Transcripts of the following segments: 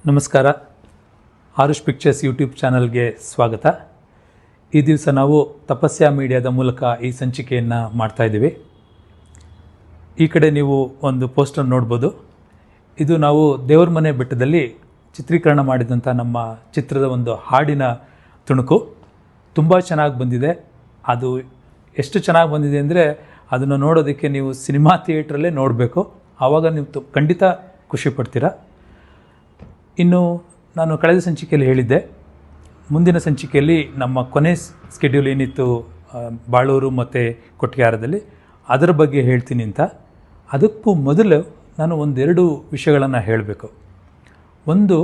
ನಮಸ್ಕಾರ. Arush pictures YouTube ಚಾನಲ್ಗೆ ಸ್ವಾಗತ. ಈ ದಿವಸ ನಾವು ತಪಸ್ಯ ಮೀಡಿಯಾದ ಮೂಲಕ ಈ ಸಂಚಿಕೆಯನ್ನು ಮಾಡ್ತಾಯಿದ್ದೀವಿ. ಈ ಕಡೆ ನೀವು ಒಂದು ಪೋಸ್ಟರ್ ನೋಡ್ಬೋದು. ಇದು ನಾವು ದೇವರ ಮನೆ ಬೆಟ್ಟದಲ್ಲಿ ಚಿತ್ರೀಕರಣ ಮಾಡಿದಂಥ ನಮ್ಮ ಚಿತ್ರದ ಒಂದು ಹಾಡಿನ ತುಣುಕು. ತುಂಬ ಚೆನ್ನಾಗಿ ಬಂದಿದೆ. ಅದು ಎಷ್ಟು ಚೆನ್ನಾಗಿ ಬಂದಿದೆ ಅಂದರೆ ಅದನ್ನು ನೋಡೋದಕ್ಕೆ ನೀವು ಸಿನಿಮಾ ಥಿಯೇಟ್ರಲ್ಲೇ ನೋಡಬೇಕು. ಆವಾಗ ನೀವು ಖಂಡಿತ ಖುಷಿ ಪಡ್ತೀರಾ. ಇನ್ನು ನಾನು ಕಳೆದ ಸಂಚಿಕೆಯಲ್ಲಿ ಹೇಳಿದ್ದೆ, ಮುಂದಿನ ಸಂಚಿಕೆಯಲ್ಲಿ ನಮ್ಮ ಕೊನೆ ಸ್ಕೆಡ್ಯೂಲ್ ಏನಿತ್ತು ಬಾಳೂರು ಮತ್ತು ಕೊಟ್ಟಿಗೆಹಾರದಲ್ಲಿ, ಅದರ ಬಗ್ಗೆ ಹೇಳ್ತೀನಿ ಅಂತ. ಅದಕ್ಕೂ ಮೊದಲು ನಾನು ಒಂದೆರಡು ವಿಷಯಗಳನ್ನು ಹೇಳಬೇಕು. ಒಂದು,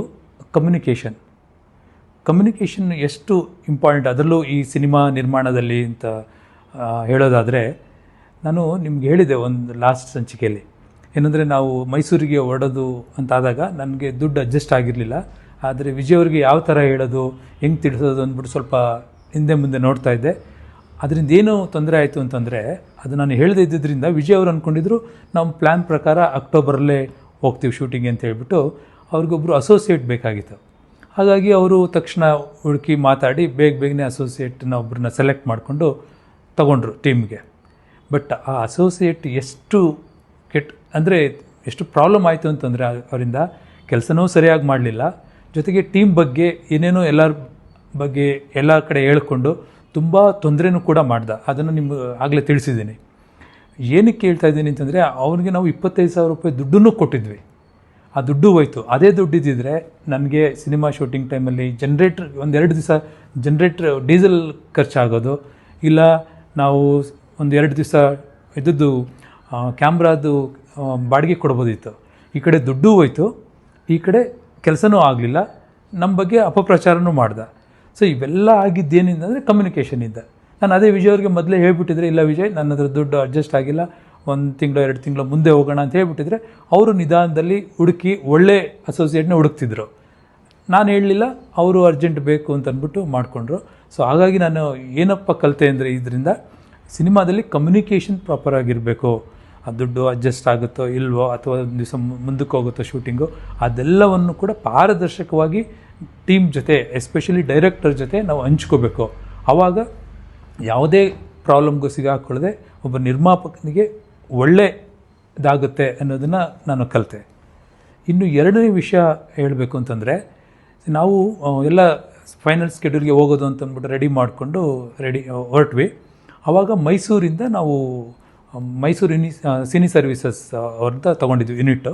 ಕಮ್ಯುನಿಕೇಷನ್ ಎಷ್ಟು ಇಂಪಾರ್ಟೆಂಟ್, ಅದರಲ್ಲೂ ಈ ಸಿನಿಮಾ ನಿರ್ಮಾಣದಲ್ಲಿ ಅಂತ ಹೇಳೋದಾದರೆ, ನಾನು ನಿಮ್ಗೆ ಹೇಳಿದೆ ಒಂದು ಲಾಸ್ಟ್ ಸಂಚಿಕೆಯಲ್ಲಿ ಏನಂದರೆ, ನಾವು ಮೈಸೂರಿಗೆ ಹೊರಡೋದು ಅಂತಾದಾಗ ನನಗೆ ದುಡ್ಡು ಅಡ್ಜಸ್ಟ್ ಆಗಿರಲಿಲ್ಲ. ಆದರೆ ವಿಜಯ್ ಅವ್ರಿಗೆ ಯಾವ ಥರ ಹೇಳೋದು, ಹೆಂಗೆ ತಿಳಿಸೋದು ಅಂದ್ಬಿಟ್ಟು ಸ್ವಲ್ಪ ಹಿಂದೆ ಮುಂದೆ ನೋಡ್ತಾ ಇದ್ದೆ. ಅದರಿಂದ ಏನು ತೊಂದರೆ ಆಯಿತು ಅಂತಂದರೆ, ಅದು ನಾನು ಹೇಳದೇ ಇದ್ದಿದ್ದರಿಂದ ವಿಜಯ್ ಅವರು ಅಂದ್ಕೊಂಡಿದ್ರು ನಮ್ಮ ಪ್ಲ್ಯಾನ್ ಪ್ರಕಾರ ಅಕ್ಟೋಬರಲ್ಲೇ ಹೋಗ್ತೀವಿ ಶೂಟಿಂಗ್ ಅಂತ ಹೇಳ್ಬಿಟ್ಟು. ಅವ್ರಿಗೊಬ್ಬರು ಅಸೋಸಿಯೇಟ್ ಬೇಕಾಗಿತ್ತು. ಹಾಗಾಗಿ ಅವರು ತಕ್ಷಣ ಹುಡುಕಿ ಮಾತಾಡಿ ಬೇಗನೆ ಅಸೋಸಿಯೇಟ್ನ ಒಬ್ಬರನ್ನ ಸೆಲೆಕ್ಟ್ ಮಾಡಿಕೊಂಡು ತಗೊಂಡ್ರು ಟೀಮ್ಗೆ. ಬಟ್ ಆ ಅಸೋಸಿಯೇಟ್ ಎಷ್ಟು ಅಂದರೆ ಎಷ್ಟು ಪ್ರಾಬ್ಲಮ್ ಆಯಿತು ಅಂತಂದರೆ, ಅವರಿಂದ ಕೆಲಸನೂ ಸರಿಯಾಗಿ ಮಾಡಲಿಲ್ಲ, ಜೊತೆಗೆ ಟೀಮ್ ಬಗ್ಗೆ ಏನೇನೋ ಎಲ್ಲರ ಬಗ್ಗೆ ಎಲ್ಲ ಕಡೆ ಹೇಳ್ಕೊಂಡು ತುಂಬ ತೊಂದರೆನೂ ಕೂಡ ಮಾಡ್ದ. ಅದನ್ನು ನಿಮ್ಗೆ ಆಗಲೇ ತಿಳಿಸಿದ್ದೀನಿ. ಏನಕ್ಕೆ ಹೇಳ್ತಾ ಇದ್ದೀನಿ ಅಂತಂದರೆ, ಅವ್ರಿಗೆ ನಾವು 25,000 ರೂಪಾಯಿ ದುಡ್ಡನ್ನು ಕೊಟ್ಟಿದ್ವಿ. ಆ ದುಡ್ಡು ಹೋಯ್ತು. ಅದೇ ದುಡ್ಡಿದ್ದಿದ್ರೆ ನನಗೆ ಸಿನಿಮಾ ಶೂಟಿಂಗ್ ಟೈಮಲ್ಲಿ ಒಂದೆರಡು ದಿವಸ ಡೀಸೆಲ್ ಖರ್ಚಾಗೋದು, ಇಲ್ಲ ನಾವು ಒಂದೆರಡು ದಿವಸ ಇದ್ದದ್ದು ಕ್ಯಾಮ್ರಾದು ಬಾಡಿಗೆ ಕೊಡ್ಬೋದಿತ್ತು. ಈ ಕಡೆ ದುಡ್ಡು ಹೋಯ್ತು, ಈ ಕಡೆ ಕೆಲಸನೂ ಆಗಲಿಲ್ಲ, ನಮ್ಮ ಬಗ್ಗೆ ಅಪಪ್ರಚಾರನೂ ಮಾಡ್ದ. ಸೊ ಇವೆಲ್ಲ ಆಗಿದ್ದೇನಿಂದ ಅಂದರೆ ಕಮ್ಯುನಿಕೇಷನಿಂದ. ನಾನು ಅದೇ ವಿಜಯ್ ಅವ್ರಿಗೆ ಮೊದಲೇ ಹೇಳ್ಬಿಟ್ಟಿದ್ರೆ, ಇಲ್ಲ ವಿಜಯ್ ನನ್ನ ಹತ್ರ ದುಡ್ಡು ಅಡ್ಜಸ್ಟ್ ಆಗಿಲ್ಲ, 1 ತಿಂಗಳು 2 ತಿಂಗಳು ಮುಂದೆ ಹೋಗೋಣ ಅಂತ ಹೇಳ್ಬಿಟ್ಟಿದ್ರೆ, ಅವರು ನಿಧಾನದಲ್ಲಿ ಹುಡುಕಿ ಒಳ್ಳೆ ಅಸೋಸಿಯೇಟ್ನ ಹುಡುಕ್ತಿದ್ರು. ನಾನು ಹೇಳಲಿಲ್ಲ, ಅವರು ಅರ್ಜೆಂಟ್ ಬೇಕು ಅಂತ ಅಂದ್ಬಿಟ್ಟು ಮಾಡಿಕೊಂಡ್ರು. ಸೊ ಹಾಗಾಗಿ ನಾನು ಏನಪ್ಪ ಕಲಿತೆ ಅಂದರೆ, ಇದರಿಂದ ಸಿನಿಮಾದಲ್ಲಿ ಕಮ್ಯುನಿಕೇಷನ್ ಪ್ರಾಪರ್ ಆಗಿರಬೇಕು. ಆ ದುಡ್ಡು ಅಡ್ಜಸ್ಟ್ ಆಗುತ್ತೋ ಇಲ್ವೋ, ಅಥವಾ ಒಂದು ದಿವಸ ಮುಂದಕ್ಕೆ ಹೋಗುತ್ತೋ ಶೂಟಿಂಗು, ಅದೆಲ್ಲವನ್ನು ಕೂಡ ಪಾರದರ್ಶಕವಾಗಿ ಟೀಮ್ ಜೊತೆ, ಎಸ್ಪೆಷಲಿ ಡೈರೆಕ್ಟರ್ ಜೊತೆ ನಾವು ಹಂಚ್ಕೋಬೇಕು. ಆವಾಗ ಯಾವುದೇ ಪ್ರಾಬ್ಲಮ್ಗೂ ಸಿಗಾಕೊಳ್ಳದೆ ಒಬ್ಬ ನಿರ್ಮಾಪಕನಿಗೆ ಒಳ್ಳೆಯದಾಗುತ್ತೆ ಅನ್ನೋದನ್ನು ನಾನು ಕಲಿತೆ. ಇನ್ನು ಎರಡನೇ ವಿಷಯ ಹೇಳಬೇಕು ಅಂತಂದರೆ, ನಾವು ಎಲ್ಲ ಫೈನಲ್ ಸ್ಕೆಡ್ಯೂಲ್ಗೆ ಹೋಗೋದು ಅಂತಂದ್ಬಿಟ್ಟು ರೆಡಿ ಮಾಡಿಕೊಂಡು ಹೊರಟ್ವಿ. ಆವಾಗ ಮೈಸೂರಿಂದ ನಾವು ಮೈಸೂರು ಸಿನಿ ಸರ್ವಿಸಸ್ ಅವ್ರದ್ದು ತೊಗೊಂಡಿದ್ವಿ ಯೂನಿಟ್ಟು.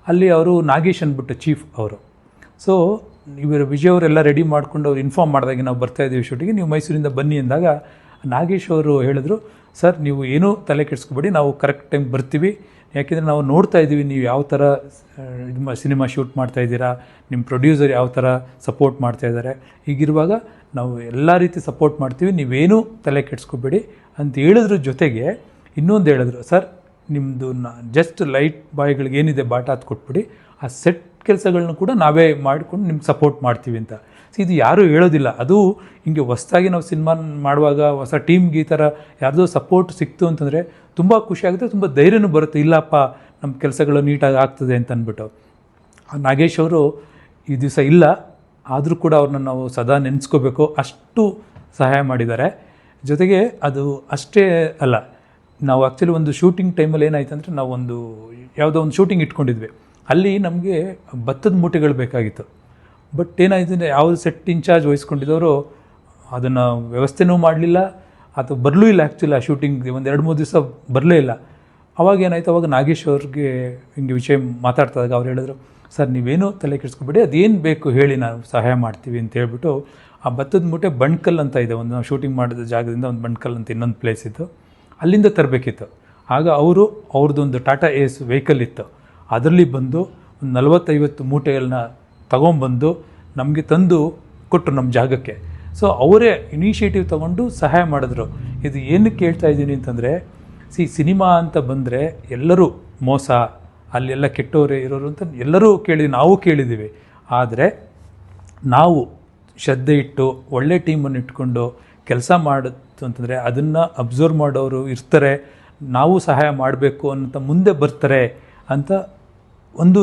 ಅಲ್ಲಿ ಅವರು ನಾಗೇಶ್ ಅಂದ್ಬಿಟ್ಟು ಚೀಫ್ ಅವರು. ಸೊ ಇವರು ವಿಜಯ್ ಅವರೆಲ್ಲ ರೆಡಿ ಮಾಡ್ಕೊಂಡು ಅವ್ರು ಇನ್ಫಾರ್ಮ್ ಮಾಡಿದಾಗೆ ನಾವು ಬರ್ತಾಯಿದ್ದೀವಿ ಶೂಟಿಗೆ, ನೀವು ಮೈಸೂರಿಂದ ಬನ್ನಿ ಅಂದಾಗ ನಾಗೇಶ್ ಅವರು ಹೇಳಿದ್ರು, ಸರ್ ನೀವು ಏನೂ ತಲೆ ಕೆಡಿಸ್ಕೊಬೇಡಿ, ನಾವು ಕರೆಕ್ಟ್ ಟೈಮ್ ಬರ್ತೀವಿ. ಯಾಕೆಂದರೆ ನಾವು ನೋಡ್ತಾ ಇದ್ದೀವಿ ನೀವು ಯಾವ ಥರ ಸಿನಿಮಾ ಶೂಟ್ ಮಾಡ್ತಾಯಿದ್ದೀರಾ, ನಿಮ್ಮ ಪ್ರೊಡ್ಯೂಸರ್ ಯಾವ ಥರ ಸಪೋರ್ಟ್ ಮಾಡ್ತಾಯಿದ್ದಾರೆ. ಹೀಗಿರುವಾಗ ನಾವು ಎಲ್ಲ ರೀತಿ ಸಪೋರ್ಟ್ ಮಾಡ್ತೀವಿ, ನೀವೇನೂ ತಲೆ ಕೆಡಿಸ್ಕೊಬೇಡಿ ಅಂತ ಹೇಳಿದ್ರ ಜೊತೆಗೆ ಇನ್ನೊಂದು ಹೇಳಿದ್ರು, ಸರ್ ನಿಮ್ಮದು ಜಸ್ಟ್ ಲೈಟ್ ಬಾಯ್ಗಳಿಗೆ ಏನಿದೆ ಬಾಟ ಅದು ಕೊಟ್ಬಿಡಿ, ಆ ಸೆಟ್ ಕೆಲಸಗಳನ್ನ ಕೂಡ ನಾವೇ ಮಾಡಿಕೊಂಡು ನಿಮ್ಗೆ ಸಪೋರ್ಟ್ ಮಾಡ್ತೀವಿ ಅಂತ. ಸೊ ಇದು ಯಾರೂ ಹೇಳೋದಿಲ್ಲ. ಅದು ಹಿಂಗೆ ಹೊಸ್ದಾಗಿ ನಾವು ಸಿನಿಮಾ ಮಾಡುವಾಗ ಹೊಸ ಟೀಮ್ಗೆ ಈ ಥರ ಯಾರ್ದೋ ಸಪೋರ್ಟ್ ಸಿಕ್ತು ಅಂತಂದರೆ ತುಂಬ ಖುಷಿ ಆಗುತ್ತೆ, ತುಂಬ ಧೈರ್ಯನೂ ಬರುತ್ತೆ. ಇಲ್ಲಪ್ಪ ನಮ್ಮ ಕೆಲಸಗಳು ನೀಟಾಗಿ ಆಗ್ತದೆ ಅಂತ ಅಂದ್ಬಿಟ್ಟು. ನಾಗೇಶ್ ಅವರು ಈ ದಿವಸ ಇಲ್ಲ, ಆದರೂ ಕೂಡ ಅವ್ರನ್ನ ನಾವು ಸದಾ ನೆನೆಸ್ಕೋಬೇಕು, ಅಷ್ಟು ಸಹಾಯ ಮಾಡಿದ್ದಾರೆ. ಜೊತೆಗೆ ಅದು ಅಷ್ಟೇ ಅಲ್ಲ, ನಾವು ಆ್ಯಕ್ಚುಲಿ ಒಂದು ಶೂಟಿಂಗ್ ಟೈಮಲ್ಲಿ ಏನಾಯ್ತು ಅಂದರೆ, ನಾವು ಯಾವುದೋ ಒಂದು ಶೂಟಿಂಗ್ ಇಟ್ಕೊಂಡಿದ್ವಿ. ಅಲ್ಲಿ ನಮಗೆ ಭತ್ತದ ಮೂಟೆಗಳು ಬೇಕಾಗಿತ್ತು. ಬಟ್ ಏನಾಯಿತು ಅಂದರೆ, ಯಾವುದು ಸೆಟ್ ಇನ್ಚಾರ್ಜ್ ವಹಿಸ್ಕೊಂಡಿದ್ದವರು ಅದನ್ನು ವ್ಯವಸ್ಥೆನೂ ಮಾಡಲಿಲ್ಲ, ಅಥವಾ ಬರಲೂ ಇಲ್ಲ. ಆ್ಯಕ್ಚುಲಿ ಆ ಶೂಟಿಂಗ್ ಒಂದು 2-3 ದಿವಸ ಬರಲೇ ಇಲ್ಲ. ಅವಾಗ ಏನಾಯಿತು, ಅವಾಗ ನಾಗೇಶ್ ಅವ್ರಿಗೆ ಹಿಂಗೆ ವಿಷಯ ಮಾತಾಡ್ತಾಗ ಅವ್ರು ಹೇಳಿದ್ರು, ಸರ್ ನೀವೇನೂ ತಲೆ ಕೆಡಿಸ್ಕೊಬೇಡಿ, ಅದೇನು ಬೇಕು ಹೇಳಿ ನಾವು ಸಹಾಯ ಮಾಡ್ತೀವಿ ಅಂತ ಹೇಳ್ಬಿಟ್ಟು. ಆ ಭತ್ತದ ಮೂಟೆ ಬಣ್ಕಲ್ ಅಂತ ಇದೆ, ಒಂದು ನಾವು ಶೂಟಿಂಗ್ ಮಾಡಿದ ಜಾಗದಿಂದ ಒಂದು ಬಣ್ಕಲ್ ಅಂತ ಇನ್ನೊಂದು ಪ್ಲೇಸ್ ಇತ್ತು, ಅಲ್ಲಿಂದ ತರಬೇಕಿತ್ತು. ಆಗ ಅವ್ರದ್ದೊಂದು ಟಾಟಾ ಏಸ್ ವೆಹಿಕಲ್ ಇತ್ತು, ಅದರಲ್ಲಿ ಬಂದು ಒಂದು 40-50 ಮೂಟೆಗಳನ್ನ ತಗೊಂಬಂದು ನಮಗೆ ತಂದು ಕೊಟ್ಟರು ನಮ್ಮ ಜಾಗಕ್ಕೆ. ಸೊ ಅವರೇ ಇನಿಷಿಯೇಟಿವ್ ತೊಗೊಂಡು ಸಹಾಯ ಮಾಡಿದ್ರು. ಇದು ಏನಕ್ಕೆ ಹೇಳ್ತಾ ಇದ್ದೀನಿ ಅಂತಂದರೆ, ಸಿನಿಮಾ ಅಂತ ಬಂದರೆ ಎಲ್ಲರೂ ಮೋಸ, ಅಲ್ಲೆಲ್ಲ ಕೆಟ್ಟವರೇ ಇರೋರು ಅಂತ ಎಲ್ಲರೂ ನಾವು ಕೇಳಿದ್ದೀವಿ. ಆದರೆ ನಾವು ಶ್ರದ್ಧೆ ಇಟ್ಟು ಒಳ್ಳೆ ಟೀಮನ್ನು ಇಟ್ಕೊಂಡು ಕೆಲಸ ಮಾಡಿತು ಅಂತಂದರೆ ಅದನ್ನು ಅಬ್ಸರ್ವ್ ಮಾಡೋರು ಇರ್ತಾರೆ, ನಾವು ಸಹಾಯ ಮಾಡಬೇಕು ಅಂತ ಮುಂದೆ ಬರ್ತಾರೆ ಅಂತ ಒಂದು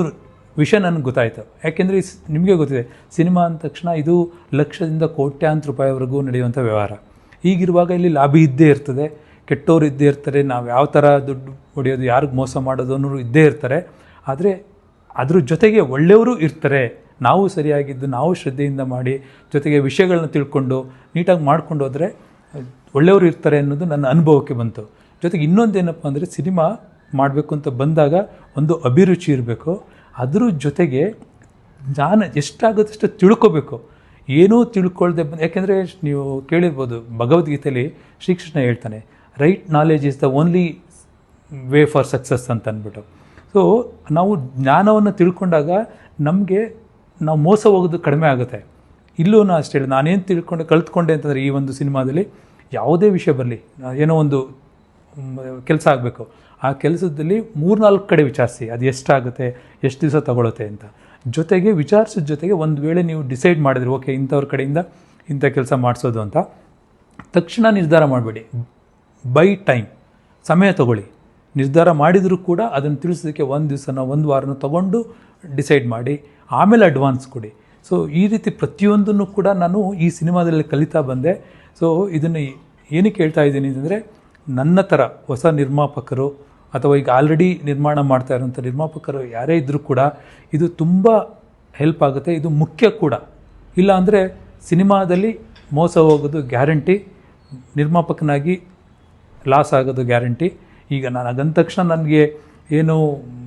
ವಿಷಯ ನನಗೆ ಗೊತ್ತಾಯಿತು. ಯಾಕೆಂದರೆ ನಿಮಗೆ ಗೊತ್ತಿದೆ, ಸಿನಿಮಾ ಅಂದ ತಕ್ಷಣ ಇದು ಲಕ್ಷದಿಂದ ಕೋಟ್ಯಾಂತರ ರೂಪಾಯಿವರೆಗೂ ನಡೆಯುವಂಥ ವ್ಯವಹಾರ. ಹೀಗಿರುವಾಗ ಇಲ್ಲಿ ಲಾಭಿ ಇದ್ದೇ ಇರ್ತದೆ, ಕೆಟ್ಟವ್ರು ಇದ್ದೇ ಇರ್ತಾರೆ, ನಾವು ಯಾವ ಥರ ದುಡ್ಡು ಹೊಡೆಯೋದು, ಯಾರಿಗೆ ಮೋಸ ಮಾಡೋದು ಅನ್ನೋರು ಇದ್ದೇ ಇರ್ತಾರೆ. ಆದರೆ ಅದ್ರ ಜೊತೆಗೆ ಒಳ್ಳೆಯವರು ಇರ್ತಾರೆ. ನಾವು ಸರಿಯಾಗಿದ್ದು ನಾವು ಶ್ರದ್ಧೆಯಿಂದ ಮಾಡಿ ಜೊತೆಗೆ ವಿಷಯಗಳನ್ನ ತಿಳ್ಕೊಂಡು ನೀಟಾಗಿ ಮಾಡ್ಕೊಂಡು ಹೋದರೆ ಒಳ್ಳೆಯವರು ಇರ್ತಾರೆ ಅನ್ನೋದು ನನ್ನ ಅನುಭವಕ್ಕೆ ಬಂತು. ಜೊತೆಗೆ ಇನ್ನೊಂದೇನಪ್ಪ ಅಂದರೆ, ಸಿನಿಮಾ ಮಾಡಬೇಕು ಅಂತ ಬಂದಾಗ ಒಂದು ಅಭಿರುಚಿ ಇರಬೇಕು. ಅದ್ರ ಜೊತೆಗೆ ಜ್ಞಾನ ಎಷ್ಟಾಗುತ್ತಷ್ಟು ತಿಳ್ಕೊಬೇಕು. ಏನೂ ತಿಳ್ಕೊಳ್ದೆ ಯಾಕೆಂದರೆ ನೀವು ಕೇಳಿರ್ಬೋದು, ಭಗವದ್ಗೀತೆಯಲ್ಲಿ ಶ್ರೀಕೃಷ್ಣ ಹೇಳ್ತಾನೆ, right knowledge is the only way for success ಅಂತ ಅಂದ್ಬಿಟ್ಟು. ಸೊ ನಾವು ಜ್ಞಾನವನ್ನು ತಿಳ್ಕೊಂಡಾಗ ನಮಗೆ ನಾವು ಮೋಸ ಹೋಗೋದು ಕಡಿಮೆ ಆಗುತ್ತೆ. ಇಲ್ಲೂ ನಾನು ಅಷ್ಟೇ ಹೇಳಿ, ನಾನೇನು ಕಲ್ತ್ಕೊಂಡೆ ಅಂತಂದರೆ, ಈ ಒಂದು ಸಿನಿಮಾದಲ್ಲಿ ಯಾವುದೇ ವಿಷಯ ಬರಲಿ, ಏನೋ ಒಂದು ಕೆಲಸ ಆಗಬೇಕು, ಆ ಕೆಲಸದಲ್ಲಿ 3-4 ಕಡೆ ವಿಚಾರಿಸಿ ಅದು ಎಷ್ಟಾಗುತ್ತೆ, ಎಷ್ಟು ದಿವಸ ತಗೊಳುತ್ತೆ ಅಂತ. ಜೊತೆಗೆ ವಿಚಾರಿಸಿದ ಜೊತೆಗೆ ಒಂದು ವೇಳೆ ನೀವು ಡಿಸೈಡ್ ಮಾಡಿದ್ರೆ ಓಕೆ ಇಂಥವ್ರ ಕಡೆಯಿಂದ ಇಂಥ ಕೆಲಸ ಮಾಡಿಸೋದು ಅಂತ, ತಕ್ಷಣ ನಿರ್ಧಾರ ಮಾಡಬೇಡಿ. ಬೈ ಟೈಮ್, ಸಮಯ ತಗೊಳ್ಳಿ. ನಿರ್ಧಾರ ಮಾಡಿದರೂ ಕೂಡ ಅದನ್ನು ತಿಳಿಸೋದಕ್ಕೆ 1 ದಿವಸನ 1 ವಾರನ ತೊಗೊಂಡು ಡಿಸೈಡ್ ಮಾಡಿ ಆಮೇಲೆ ಅಡ್ವಾನ್ಸ್ ಕೊಡಿ. ಸೊ ಈ ರೀತಿ ಪ್ರತಿಯೊಂದನ್ನು ಕೂಡ ನಾನು ಈ ಸಿನಿಮಾದಲ್ಲಿ ಕಲಿತಾ ಬಂದೆ. ಸೊ ಇದನ್ನು ಏನಕ್ಕೆ ಹೇಳ್ತಾ ಇದ್ದೀನಿ ಅಂತಂದರೆ, ನನ್ನ ಥರ ಹೊಸ ನಿರ್ಮಾಪಕರು ಅಥವಾ ಈಗ ಆಲ್ರೆಡಿ ನಿರ್ಮಾಣ ಮಾಡ್ತಾ ಇರೋಂಥ ನಿರ್ಮಾಪಕರು ಯಾರೇ ಇದ್ದರೂ ಕೂಡ ಇದು ತುಂಬ ಹೆಲ್ಪ್ ಆಗುತ್ತೆ. ಇದು ಮುಖ್ಯ ಕೂಡ. ಇಲ್ಲ ಅಂದರೆ ಸಿನಿಮಾದಲ್ಲಿ ಮೋಸ ಹೋಗೋದು ಗ್ಯಾರಂಟಿ, ನಿರ್ಮಾಪಕನಾಗಿ ಲಾಸ್ ಆಗೋದು ಗ್ಯಾರಂಟಿ. ಈಗ ನಾನು ಅದಂದ ತಕ್ಷಣ ನನಗೆ ಏನು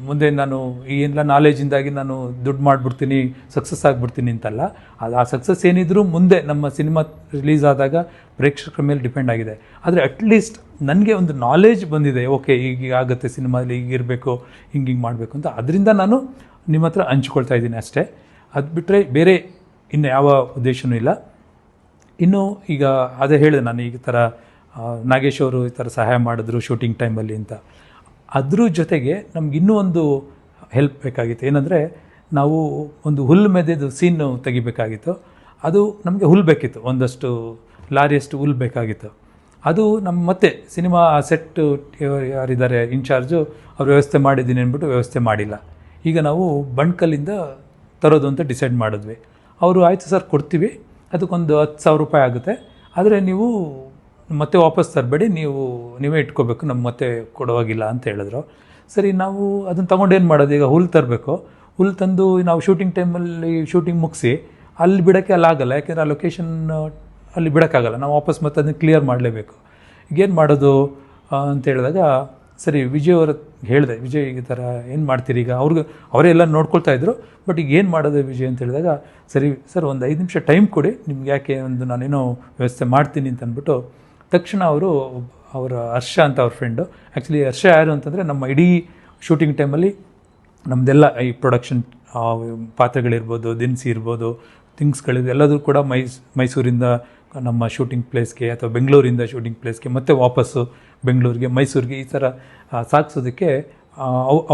ಮುಂದೆ ನಾನು ಈ ಎಲ್ಲ ನಾಲೆಜಿಂದಾಗಿ ನಾನು ದುಡ್ಡು ಮಾಡಿಬಿಡ್ತೀನಿ, ಸಕ್ಸಸ್ ಆಗಿಬಿಡ್ತೀನಿ ಅಂತಲ್ಲ. ಅದು ಆ ಸಕ್ಸಸ್ ಏನಿದ್ರೂ ಮುಂದೆ ನಮ್ಮ ಸಿನಿಮಾ ರಿಲೀಸ್ ಆದಾಗ ಪ್ರೇಕ್ಷಕರ ಮೇಲೆ ಡಿಪೆಂಡ್ ಆಗಿದೆ. ಆದರೆ ಅಟ್ಲೀಸ್ಟ್ ನನಗೆ ಒಂದು ನಾಲೆಜ್ ಬಂದಿದೆ, ಓಕೆ ಈಗ ಆಗುತ್ತೆ ಸಿನಿಮಾದಲ್ಲಿ, ಹೀಗಿರಬೇಕು, ಹಿಂಗೆ ಮಾಡಬೇಕು ಅಂತ. ಅದರಿಂದ ನಾನು ನಿಮ್ಮ ಹತ್ರ ಹಂಚ್ಕೊಳ್ತಾ ಇದ್ದೀನಿ ಅಷ್ಟೇ. ಅದು ಬಿಟ್ಟರೆ ಬೇರೆ ಇನ್ನು ಯಾವ ಉದ್ದೇಶವೂ ಇಲ್ಲ. ಇನ್ನು ಈಗ ಅದೇ ಹೇಳಿದೆ ನಾನು, ಈ ಥರ ನಾಗೇಶ್ ಅವರು ಈ ಥರ ಸಹಾಯ ಮಾಡಿದ್ರು ಶೂಟಿಂಗ್ ಟೈಮಲ್ಲಿ ಅಂತ. ಅದ್ರ ಜೊತೆಗೆ ನಮ್ಗೆ ಇನ್ನೂ ಒಂದು ಹೆಲ್ಪ್ ಬೇಕಾಗಿತ್ತು. ಏನಂದರೆ, ನಾವು ಒಂದು ಹುಲ್ಲು ಮೆದೆದು ಸೀನು ತೆಗಿಬೇಕಾಗಿತ್ತು. ಅದು ನಮಗೆ ಹುಲ್ಲು ಬೇಕಿತ್ತು, ಒಂದಷ್ಟು ಲಾರಿಯಷ್ಟು ಹುಲ್ಲು ಬೇಕಾಗಿತ್ತು. ಅದು ನಮ್ಮ ಮತ್ತೆ ಸಿನಿಮಾ ಸೆಟ್ ಯಾರಿದ್ದಾರೆ ಇನ್ಚಾರ್ಜು, ಅವ್ರು ವ್ಯವಸ್ಥೆ ಮಾಡಿದ್ದೀನಿ ಅಂದ್ಬಿಟ್ಟು ವ್ಯವಸ್ಥೆ ಮಾಡಿಲ್ಲ. ಈಗ ನಾವು ಬಣ್ಕಲ್ಲಿಂದ ತರೋದು ಅಂತ ಡಿಸೈಡ್ ಮಾಡಿದ್ವಿ. ಅವರು ಆಯಿತು ಸರ್ ಕೊಡ್ತೀವಿ, ಅದಕ್ಕೊಂದು 10,000 ರೂಪಾಯಿ ಆಗುತ್ತೆ, ಆದರೆ ನೀವು ಮತ್ತೆ ವಾಪಸ್ ತರಬೇಡಿ, ನೀವೇ ಇಟ್ಕೋಬೇಕು, ನಮ್ಗೆ ಮತ್ತೆ ಕೊಡುವಾಗಿಲ್ಲ ಅಂತ ಹೇಳಿದ್ರು. ಸರಿ, ನಾವು ಅದನ್ನು ತೊಗೊಂಡೇನು ಮಾಡೋದು, ಈಗ ಹುಲ್ಲು ತರಬೇಕು. ಹುಲ್ಲು ತಂದು ನಾವು ಶೂಟಿಂಗ್ ಟೈಮಲ್ಲಿ ಶೂಟಿಂಗ್ ಮುಗಿಸಿ ಅಲ್ಲಿ ಬಿಡೋಕ್ಕೆ ಅಲ್ಲಾಗಲ್ಲ, ಯಾಕೆಂದರೆ ಆ ಲೊಕೇಶನ್ ಅಲ್ಲಿ ಬಿಡೋಕ್ಕಾಗಲ್ಲ, ನಾವು ವಾಪಸ್ ಮತ್ತೆ ಅದನ್ನು ಕ್ಲಿಯರ್ ಮಾಡಲೇಬೇಕು. ಈಗೇನು ಮಾಡೋದು ಅಂತ ಹೇಳಿದಾಗ, ಸರಿ ವಿಜಯ್ ಅವ್ರ ಹೇಳಿದೆ, ವಿಜಯ್ ಈ ಥರ ಏನು ಮಾಡ್ತೀರಿ ಈಗ, ಅವರೇ ಎಲ್ಲ ನೋಡ್ಕೊಳ್ತಾ ಇದ್ರು, ಬಟ್ ಈಗ ಏನು ಮಾಡೋದು ವಿಜಯ್ ಅಂತ ಹೇಳಿದಾಗ, ಸರಿ ಸರ್ ಒಂದು 5 ನಿಮಿಷ ಟೈಮ್ ಕೊಡಿ, ನಿಮ್ಗೆ ಯಾಕೆ ನಾನೇನೋ ವ್ಯವಸ್ಥೆ ಮಾಡ್ತೀನಿ ಅಂತ ಅಂದ್ಬಿಟ್ಟು ತಕ್ಷಣ ಅವರ ಹರ್ಷ ಅಂತ ಅವ್ರ ಫ್ರೆಂಡು. ಆ್ಯಕ್ಚುಲಿ ಹರ್ಷ ಯಾರು ಅಂತಂದರೆ, ನಮ್ಮ ಇಡೀ ಶೂಟಿಂಗ್ ಟೈಮಲ್ಲಿ ನಮ್ಮದೆಲ್ಲ ಈ ಪ್ರೊಡಕ್ಷನ್ ಪಾತ್ರೆಗಳಿರ್ಬೋದು, ದಿನಸಿ ಇರ್ಬೋದು, ಥಿಂಗ್ಸ್ಗಳಿದೆ ಎಲ್ಲದೂ ಕೂಡ ಮೈಸೂರಿಂದ ನಮ್ಮ ಶೂಟಿಂಗ್ ಪ್ಲೇಸ್ಗೆ ಅಥವಾ ಬೆಂಗಳೂರಿಂದ ಶೂಟಿಂಗ್ ಪ್ಲೇಸ್ಗೆ ಮತ್ತೆ ವಾಪಸ್ಸು ಬೆಂಗಳೂರಿಗೆ, ಮೈಸೂರಿಗೆ ಈ ಥರ ಸಾಗಿಸೋದಕ್ಕೆ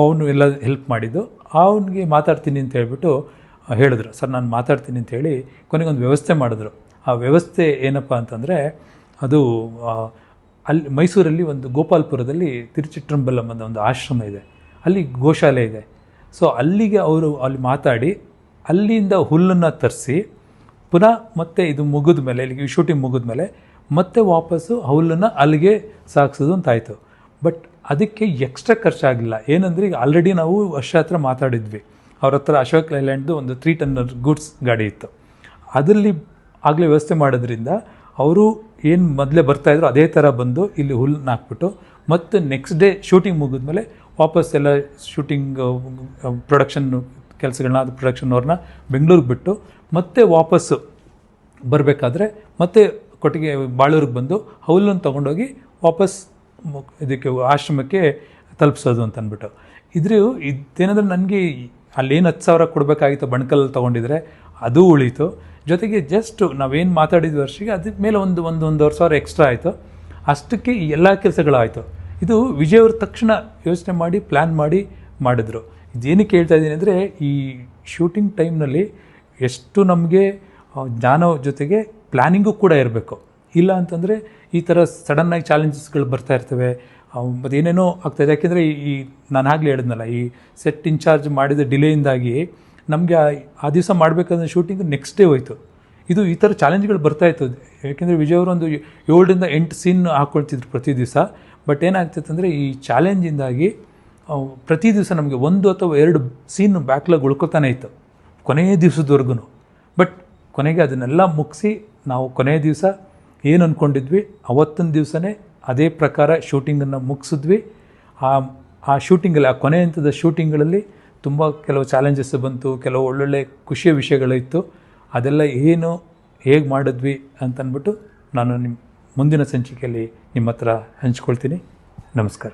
ಅವನು ಎಲ್ಲ ಹೆಲ್ಪ್ ಮಾಡಿದ್ದು. ಅವನಿಗೆ ಮಾತಾಡ್ತೀನಿ ಅಂತ ಹೇಳ್ಬಿಟ್ಟು ಹೇಳಿದ್ರು. ಸರ್ ನಾನು ಮಾತಾಡ್ತೀನಿ ಅಂತ ಹೇಳಿ ಕೊನೆಗೊಂದು ವ್ಯವಸ್ಥೆ ಮಾಡಿದ್ರು. ಆ ವ್ಯವಸ್ಥೆ ಏನಪ್ಪ ಅಂತಂದರೆ, ಅದು ಅಲ್ಲಿ ಮೈಸೂರಲ್ಲಿ ಒಂದು ಗೋಪಾಲ್ಪುರದಲ್ಲಿ ತಿರುಚಿಟ್ರಂಬಲಂ ಅನ್ನೋ ಒಂದು ಆಶ್ರಮ ಇದೆ, ಅಲ್ಲಿ ಗೋಶಾಲೆ ಇದೆ. ಸೊ ಅಲ್ಲಿಗೆ ಅವರು ಅಲ್ಲಿ ಮಾತಾಡಿ ಅಲ್ಲಿಂದ ಹುಲ್ಲನ್ನು ತರಿಸಿ ಪುನಃ ಮತ್ತೆ ಇದು ಮುಗಿದ ಮೇಲೆ, ಇಲ್ಲಿಗೆ ಶೂಟಿಂಗ್ ಮುಗಿದ ಮೇಲೆ ಮತ್ತೆ ವಾಪಸ್ಸು ಹುಲ್ಲನ್ನು ಅಲ್ಲಿಗೆ ಸಾಗಿಸೋದು ಅಂತಾಯಿತು. ಬಟ್ ಅದಕ್ಕೆ ಎಕ್ಸ್ಟ್ರಾ ಖರ್ಚಾಗಿಲ್ಲ. ಏನಂದರೆ, ಈಗ ಆಲ್ರೆಡಿ ನಾವು ವರ್ಷ ಹತ್ರ ಮಾತಾಡಿದ್ವಿ, ಅವ್ರ ಹತ್ರ ಅಶೋಕ್ ಲೈಲ್ಯಾಂಡ್ದು ಒಂದು 3 ಟನ್ನರ್ ಗೂಡ್ಸ್ ಗಾಡಿ ಇತ್ತು. ಅದರಲ್ಲಿ ಆಗಲೇ ವ್ಯವಸ್ಥೆ ಮಾಡೋದ್ರಿಂದ ಅವರು ಏನು ಮೊದಲೇ ಬರ್ತಾಯಿದ್ರು ಅದೇ ಥರ ಬಂದು ಇಲ್ಲಿ ಹುಲ್ಲನ್ನ ಹಾಕ್ಬಿಟ್ಟು ಮತ್ತು ನೆಕ್ಸ್ಟ್ ಡೇ ಶೂಟಿಂಗ್ ಮುಗಿದ್ಮೇಲೆ ವಾಪಸ್ ಎಲ್ಲ ಶೂಟಿಂಗ್ ಪ್ರೊಡಕ್ಷನ್ ಕೆಲಸಗಳನ್ನ, ಅದು ಪ್ರೊಡಕ್ಷನ್ನವ್ರನ್ನ ಬೆಂಗಳೂರಿಗೆ ಬಿಟ್ಟು ಮತ್ತೆ ವಾಪಸ್ಸು ಬರಬೇಕಾದ್ರೆ ಮತ್ತೆ ಕೊಟ್ಟಿಗೆ ಬಾಳೂರಿಗೆ ಬಂದು ಹುಲ್ಲನ್ನು ತೊಗೊಂಡೋಗಿ ವಾಪಸ್ ಇದಕ್ಕೆ ಆಶ್ರಮಕ್ಕೆ ತಲುಪಿಸೋದು ಅಂತ ಅಂದ್ಬಿಟ್ಟು. ಇದೇನಂದ್ರೆ ನನಗೆ ಅಲ್ಲೇನು 10,000 ಕೊಡಬೇಕಾಗಿತ್ತು ಬಣ್ಕಲ್ಲಿ ತೊಗೊಂಡಿದ್ರೆ ಅದು ಉಳೀತು. ಜೊತೆಗೆ ಜಸ್ಟ್ ನಾವೇನು ಮಾತಾಡಿದ್ವಿ ವರ್ಷಿಗೆ ಅದಕ್ಕೆ ಮೇಲೆ ಒಂದೂವರೆ ಸಾವಿರ ಎಕ್ಸ್ಟ್ರಾ ಆಯಿತು. ಅಷ್ಟಕ್ಕೆ ಈ ಎಲ್ಲ ಕೆಲಸಗಳಾಯಿತು. ಇದು ವಿಜಯ್ ಅವರು ತಕ್ಷಣ ಯೋಚನೆ ಮಾಡಿ ಪ್ಲ್ಯಾನ್ ಮಾಡಿ ಮಾಡಿದ್ರು. ಇದೇನಕ್ಕೆ ಹೇಳ್ತಾ ಇದ್ದೀನಿ ಅಂದರೆ, ಈ ಶೂಟಿಂಗ್ ಟೈಮ್ನಲ್ಲಿ ಎಷ್ಟು ನಮಗೆ ಜ್ಞಾನ ಜೊತೆಗೆ ಪ್ಲ್ಯಾನಿಂಗು ಕೂಡ ಇರಬೇಕು. ಇಲ್ಲ ಅಂತಂದರೆ ಈ ಥರ ಸಡನ್ನಾಗಿ ಚಾಲೆಂಜಸ್ಗಳು ಬರ್ತಾ ಇರ್ತವೆ. ಮತ್ತು ಏನೇನೋ ಆಗ್ತಾಯಿದೆ. ಯಾಕೆಂದರೆ ಈ ನಾನು ಆಗಲೇ ಹೇಳಿದ್ನಲ್ಲ, ಈ ಸೆಟ್ ಇನ್ಚಾರ್ಜ್ ಮಾಡಿದ ಡಿಲೇಯಿಂದಾಗಿ ನಮಗೆ ಆ ದಿವಸ ಮಾಡಬೇಕಾದ ಶೂಟಿಂಗ್ ನೆಕ್ಸ್ಟ್ ಡೇ ಹೋಯಿತು. ಈ ಥರ ಚಾಲೆಂಜ್ಗಳು ಬರ್ತಾಯಿತ್ತು. ಯಾಕೆಂದರೆ ವಿಜಯ್ ಅವರು ಒಂದು 7ರಿಂದ 8 ಸೀನ್ ಹಾಕ್ಕೊಳ್ತಿದ್ರು ಪ್ರತಿ ದಿವಸ. ಬಟ್ ಏನಾಗ್ತಿತ್ತು ಅಂದರೆ ಈ ಚಾಲೆಂಜಿಂದಾಗಿ ಪ್ರತಿ ದಿವಸ ನಮಗೆ 1 ಅಥವಾ 2 ಸೀನ್ ಬ್ಯಾಕ್ಲಾಗ್ ಉಳ್ಕೊತಾನೆ ಇತ್ತು ಕೊನೆಯ ದಿವಸದವರೆಗೂ. ಬಟ್ ಕೊನೆಗೆ ಅದನ್ನೆಲ್ಲ ಮುಗಿಸಿ ನಾವು ಕೊನೆಯ ದಿವಸ ಏನು ಅಂದ್ಕೊಂಡಿದ್ವಿ ಅವತ್ತಿನ ದಿವಸನೇ ಅದೇ ಪ್ರಕಾರ ಶೂಟಿಂಗನ್ನು ಮುಗಿಸಿದ್ವಿ. ಆ ಶೂಟಿಂಗಲ್ಲಿ, ಆ ಕೊನೆ ಹಂತದ ಶೂಟಿಂಗ್ಗಳಲ್ಲಿ ತುಂಬ ಕೆಲವು ಚಾಲೆಂಜಸ್ ಬಂತು, ಕೆಲವು ಒಳ್ಳೊಳ್ಳೆ ಖುಷಿಯ ವಿಷಯಗಳಿತ್ತು. ಅದೆಲ್ಲ ಏನು ಹೇಗೆ ಮಾಡಿದ್ವಿ ಅಂತಂದ್ಬಿಟ್ಟು ನಾನು ಮುಂದಿನ ಸಂಚಿಕೆಯಲ್ಲಿ ನಿಮ್ಮ ಹತ್ರ ಹಂಚ್ಕೊಳ್ತೀನಿ. ನಮಸ್ಕಾರ.